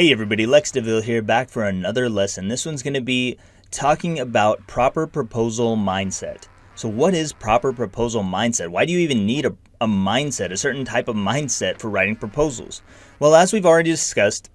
Hey everybody, Lex DeVille here, back for another lesson. This one's going to be talking about proper proposal mindset. So what is proper proposal mindset? Why do you even need a mindset, a certain type of mindset for writing proposals? Well, as we've already discussed,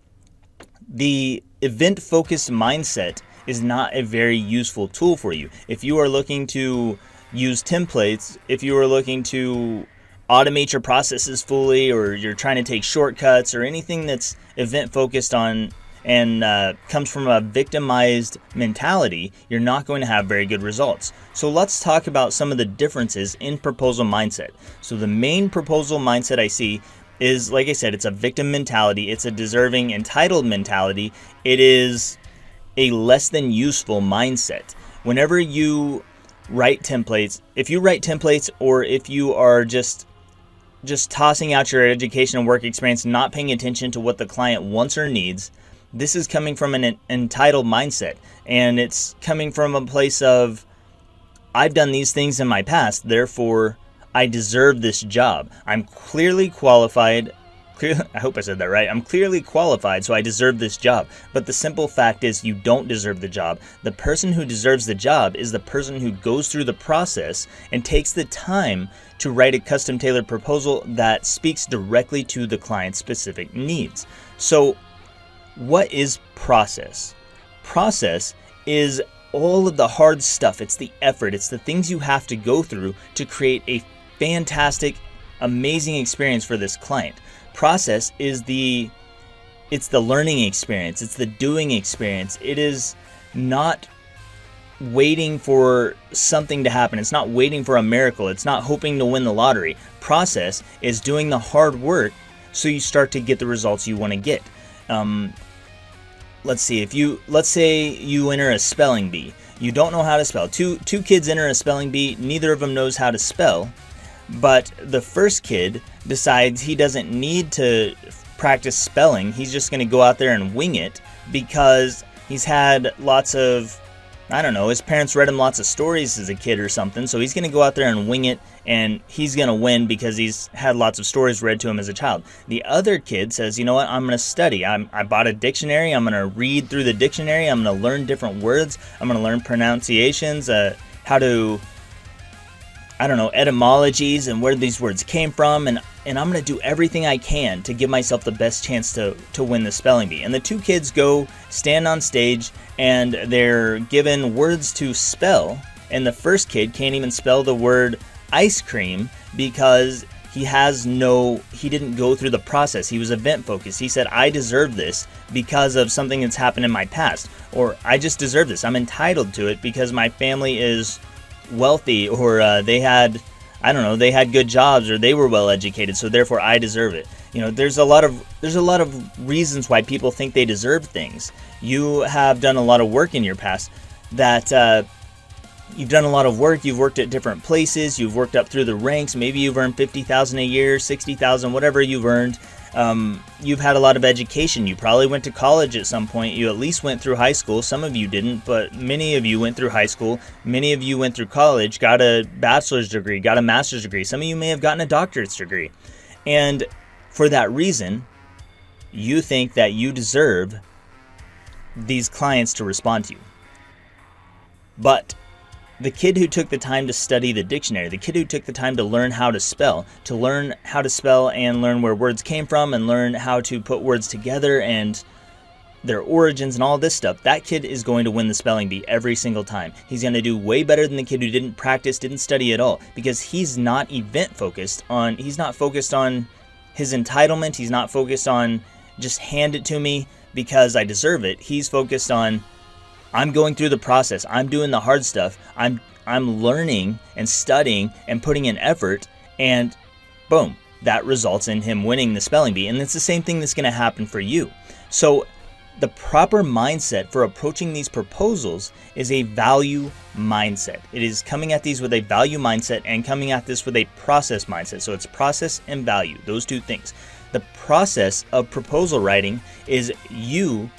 the event-focused mindset is not a very useful tool for you. If you are looking to use templates, if you are looking to automate your processes fully, or you're trying to take shortcuts, or anything that's event focused on and comes from a victimized mentality, you're not going to have very good results. So let's talk about some of the differences in proposal mindset. So the main proposal mindset I see is, like I said, it's a victim mentality. It's a deserving, entitled mentality. It is a less than useful mindset. Whenever you write templates, if you write templates, or if you are just tossing out your education and work experience, not paying attention to what the client wants or needs, this is coming from an entitled mindset. And it's coming from a place of, I've done these things in my past, therefore I deserve this job. I'm clearly qualified. I hope I said that right. I'm clearly qualified, so I deserve this job. But the simple fact is, you don't deserve the job. The person who deserves the job is the person who goes through the process and takes the time to write a custom tailored proposal that speaks directly to the client's specific needs. So what is process? Process is all of the hard stuff. It's the effort. It's the things you have to go through to create a fantastic, amazing experience for this client. Process is the learning experience. It's the doing experience. It is not waiting for something to happen. It's not waiting for a miracle. It's not hoping to win the lottery. Process is doing the hard work so you start to get the results you want to get. Let's say you enter a spelling bee. You don't know how to spell. Two kids enter a spelling bee. Neither of them knows how to spell. But the first kid decides he doesn't need to practice spelling. He's just going to go out there and wing it because he's had lots of, his parents read him lots of stories as a kid or something. So he's going to go out there and wing it, and he's going to win because he's had lots of stories read to him as a child. The other kid says, you know what, I'm going to study. I bought a dictionary. I'm going to read through the dictionary. I'm going to learn different words. I'm going to learn pronunciations, how to, etymologies and where these words came from, and I'm going to do everything I can to give myself the best chance to win the spelling bee. And the two kids go stand on stage, and they're given words to spell, and the first kid can't even spell the word ice cream because he didn't go through the process. He was event focused. He said, I deserve this because of something that's happened in my past, or I just deserve this. I'm entitled to it because my family is wealthy, or they had good jobs, or they were well educated, so therefore I deserve it. There's a lot of reasons why people think they deserve things. You have done a lot of work in your past that you've done a lot of work. You've worked at different places. You've worked up through the ranks. Maybe you've earned $50,000 a year, $60,000, whatever you've earned. You've had a lot of education. You probably went to college at some point. You at least went through high school. Some of you didn't, but many of you went through high school. Many of you went through college, got a bachelor's degree, got a master's degree. Some of you may have gotten a doctorate's degree. And for that reason, you think that you deserve these clients to respond to you. But the kid who took the time to study the dictionary, the kid who took the time to learn how to spell and learn where words came from and learn how to put words together and their origins and all this stuff, that kid is going to win the spelling bee every single time. He's going to do way better than the kid who didn't practice, didn't study at all, because he's not he's not focused on his entitlement. He's not focused on just hand it to me because I deserve it. He's focused on, I'm going through the process. I'm doing the hard stuff. I'm learning and studying and putting in effort, and boom, that results in him winning the spelling bee. And it's the same thing that's going to happen for you. So the proper mindset for approaching these proposals is a value mindset. It is coming at these with a value mindset and coming at this with a process mindset. So it's process and value, those two things. The process of proposal writing is you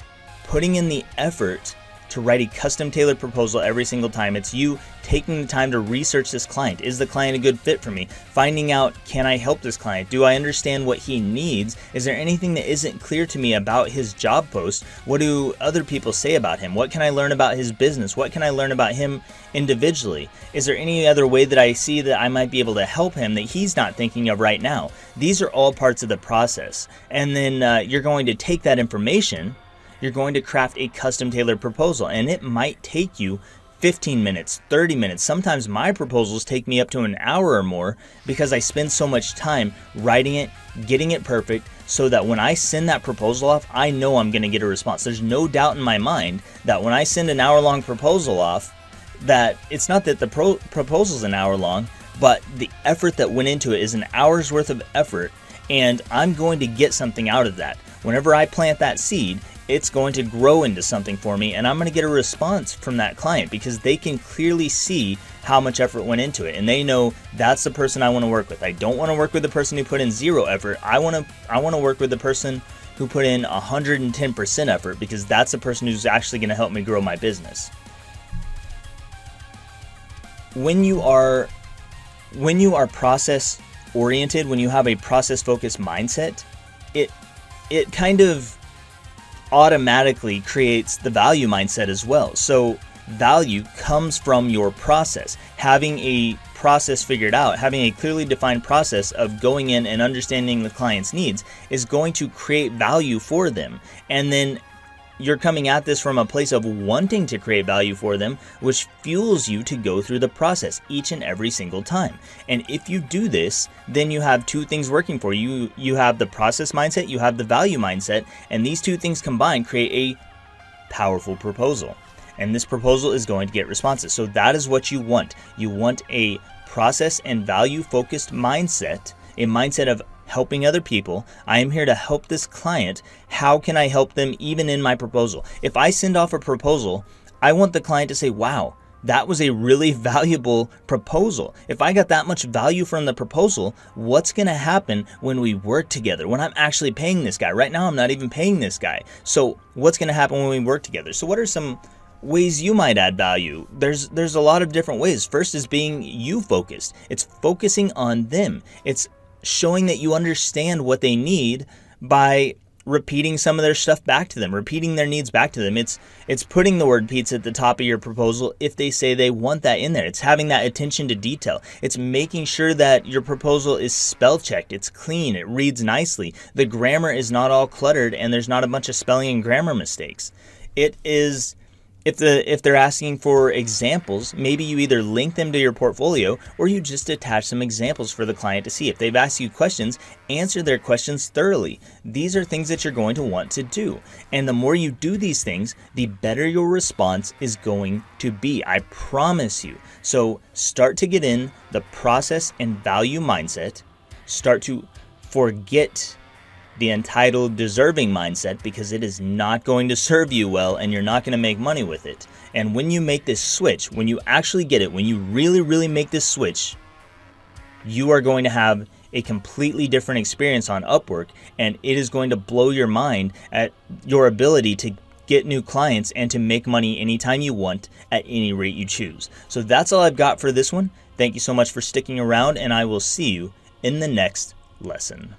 putting in the effort to write a custom tailored proposal every single time. It's you taking the time to research this client. Is the client a good fit for me? Finding out, can I help this client? Do I understand what he needs? Is there anything that isn't clear to me about his job post? What do other people say about him? What can I learn about his business? What can I learn about him individually? Is there any other way that I see that I might be able to help him that he's not thinking of right now? These are all parts of the process. And then you're going to take that information, you're going to craft a custom tailored proposal, and it might take you 15 minutes, 30 minutes. Sometimes my proposals take me up to an hour or more because I spend so much time writing it, getting it perfect, so that when I send that proposal off, I know I'm going to get a response. There's no doubt in my mind that when I send an hour-long proposal off, that it's not that the proposal's an hour long, but the effort that went into it is an hour's worth of effort, and I'm going to get something out of that. Whenever I plant that seed, it's going to grow into something for me, and I'm going to get a response from that client because they can clearly see how much effort went into it, and they know that's the person I want to work with. I don't want to work with the person who put in 0 effort. I want to work with the person who put in 110% effort, because that's the person who's actually going to help me grow my business. When you are process oriented, when you have a process focused mindset, it kind of automatically creates the value mindset as well. So value comes from your process. Having a process figured out, having a clearly defined process of going in and understanding the client's needs is going to create value for them. And then you're coming at this from a place of wanting to create value for them, which fuels you to go through the process each and every single time. And if you do this, then you have 2 things working for you. You have the process mindset, you have the value mindset, and these 2 things combined create a powerful proposal. And this proposal is going to get responses. So that is what you want. You want a process and value focused mindset, a mindset of helping other people. I am here to help this client. How can I help them even in my proposal? If I send off a proposal, I want the client to say, wow, that was a really valuable proposal. If I got that much value from the proposal, what's going to happen when we work together? When I'm actually paying this guy? Right now, I'm not even paying this guy. So what's going to happen when we work together? So what are some ways you might add value? There's a lot of different ways. First is being you focused. It's focusing on them. It's showing that you understand what they need by repeating some of their stuff back to them, repeating their needs back to them. It's putting the word pizza at the top of your proposal if they say they want that in there. It's having that attention to detail. It's making sure that your proposal is spell checked. It's clean. It reads nicely. The grammar is not all cluttered and there's not a bunch of spelling and grammar mistakes. It is, if they're asking for examples, maybe you either link them to your portfolio or you just attach some examples for the client to see. If they've asked you questions, answer their questions thoroughly. These are things that you're going to want to do. And the more you do these things, the better your response is going to be. I promise you. So start to get in the process and value mindset. Start to forget the entitled deserving mindset, because it is not going to serve you well and you're not going to make money with it. And when you make this switch, when you actually get it, when you really, really make this switch, you are going to have a completely different experience on Upwork, and it is going to blow your mind at your ability to get new clients and to make money anytime you want at any rate you choose. So that's all I've got for this one. Thank you so much for sticking around, and I will see you in the next lesson.